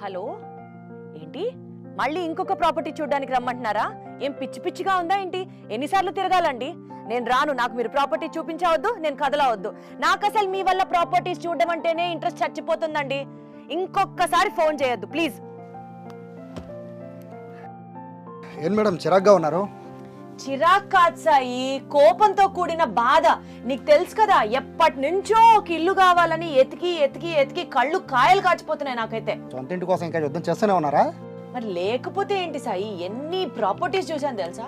Hello, ఏంటి మళ్ళీ ఇంకొక ప్రాపర్టీ చూడడానికి రమ్మంటున్నారా? ఏం పిచ్చి పిచ్చిగా ఉందా ఏంటి? ఎన్నిసార్లు తిరగాలండి? నేను రాను. నాకు మీరు ప్రాపర్టీ చూపించవద్దు, నేను కదలవద్దు. నాకు అసలు మీ వల్ల ప్రాపర్టీస్ చూడడం అంటేనే ఇంట్రెస్ట్ చచ్చిపోతుందండి. ఇంకొకసారి ఫోన్ చేయొద్దు ప్లీజ్. ఏం మేడం చిరాగ్గా ఉన్నారు? చిరాక్ కాదు సాయి, కోపంతో కూడిన బాధ. నీకు తెలుసు కదా, ఎప్పటి నుంచో ఒక ఇల్లు కావాలని ఎతికి ఎతికి ఎతికి కళ్ళు కాయలు కాచిపోతున్నాయి నాకైతే. సొంత ఇంటి కోసం ఇంకా యుద్ధం చేస్తూనే ఉన్నారా? మరి లేకపోతే ఏంటి సాయి, ఎన్ని ప్రాపర్టీస్ చూసాను తెలుసా?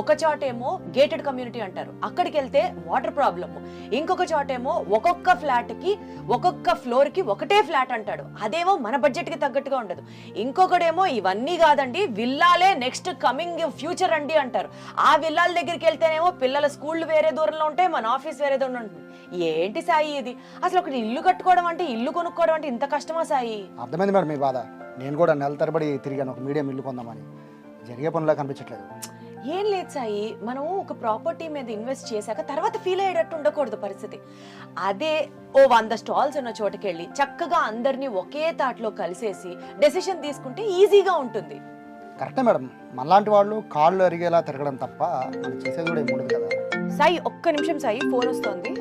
ఒక చోటేమో గేటెడ్ కమ్యూనిటీ అంటారు, అక్కడికి వెళ్తే వాటర్ ప్రాబ్లమ్. ఇంకొక చోటేమో ఒక్కొక్క ఫ్లాట్ కి ఒక్కొక్క ఫ్లోర్ కి ఒకటే ఫ్లాట్ అంటాడు, అదేమో మన బడ్జెట్ కి తగ్గట్టుగా ఉండదు. ఇంకొకడేమో ఇవన్నీ కాదండి, విల్లాలే నెక్స్ట్ కమింగ్ ఫ్యూచర్ అండి అంటారు. ఆ విల్లాల దగ్గరికి వెళ్తేనేమో పిల్లల స్కూళ్ళు వేరే దూరంలో ఉంటాయి, మన ఆఫీస్ వేరే దూరంలో ఉంటుంది. ఏంటి సాయి ఇది? అసలు ఒకటి ఇల్లు కట్టుకోవడం అంటే, ఇల్లు కొనుక్కోవడం అంటే ఇంత కష్టమా సాయి? అర్థమైంది మేడం మీ బాధ. నేను కూడా నెల తరబడి తిరిగాను ఒక మీడియం ఇల్లు కొందామని, జరిగే పనులా కనిపించట్లేదు. ఏం లేదు సాయి, మనం ఒక ప్రాపర్టీ మీద ఇన్వెస్ట్ చేశాక తర్వాత ఫీల్ అయ్యేటట్టు ఉండకూడదు పరిస్థితి. అదే ఓ 100 స్టాల్స్ ఉన్న చోటకెళ్ళి చక్కగా అందరినీ ఒకే తాట్లో కలిసేసి డెసిషన్ తీసుకుంటే ఈజీగా ఉంటుంది. కరెక్టే మేడం, మనలాంటి వాళ్ళు కాళ్ళు అరిగేలా తిరగడం తప్ప మనం చేసేది కూడా ఏముండదు కదా. సాయి ఒక్క నిమిషం సాయి, ఫోన్ వస్తోంది.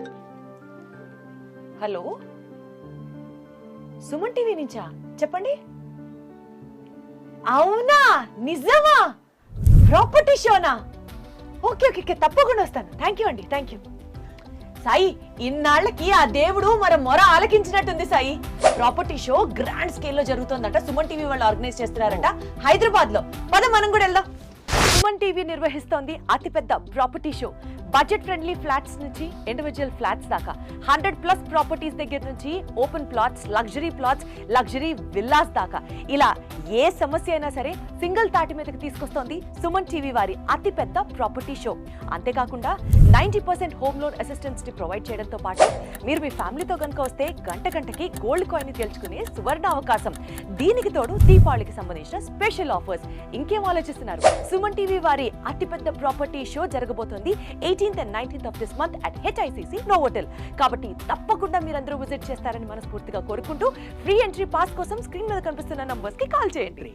హలో, సుమన్ టీవీ నుంచా? చెప్పండి. అవునా, నిజమా? ప్రాపర్టీ షోనా? ఓకే ఓకే, తప్పకుండా వస్తాను. థ్యాంక్ యూ అండి, థ్యాంక్ యూ. సాయి, ఇన్నాళ్ళకి ఆ దేవుడు మన మొర ఆలకించినట్టుంది Sai. Property show grand scale లో జరుగుతుందంట, సుమన్ టీవీ వాళ్ళు ఆర్గనైజ్ చేస్తున్నారంట హైదరాబాద్ లో. పద మనం కూడా వెళ్దాం. సుమన్ టీవీ నిర్వహిస్తోంది అతిపెద్ద property show. Budget friendly flats నుంచి ఇండివిజువల్ ఫ్లాట్స్ దాకా 100+ ప్రాపర్టీస్ దగ్గర నుంచి open plots, luxury plots, luxury villas దాకా, ఇలా ఏ సమస్య అయినా సరే సింగిల్ తాటి మీదకి తీసుకొస్తోంది సుమన్ టీవీ వారి అతిపెద్ద ప్రాపర్టీ షో. అంతేకాకుండా 90% హోమ్ లోన్ అసిస్టెన్స్ ని ప్రొవైడ్ చేయడంతో పాటు మీరు మీ ఫ్యామిలీతో కనుక వస్తే గంటకి గోల్డ్ కాయిన్ ని గెలుచుకునే సువర్ణ అవకాశం. దీనికి తోడు దీపావళికి సంబంధించిన స్పెషల్ ఆఫర్స్. ఇంకేం ఆలోచిస్తున్నారు? సుమన్ టీవీ వారి అతిపెద్ద ప్రాపర్టీ షో జరగబోతోంది 18th and 19th of this month at HICC Novotel. కాబట్టి తప్పకుండా మీరందరూ విజిట్ చేస్తారని మనస్ఫూర్తిగా కోరుకుంటూ ఫ్రీ ఎంట్రీ పాస్ కోసం స్క్రీన్ మీద కనిపిస్తున్న నంబర్స్ కి కాల్ చేయండి.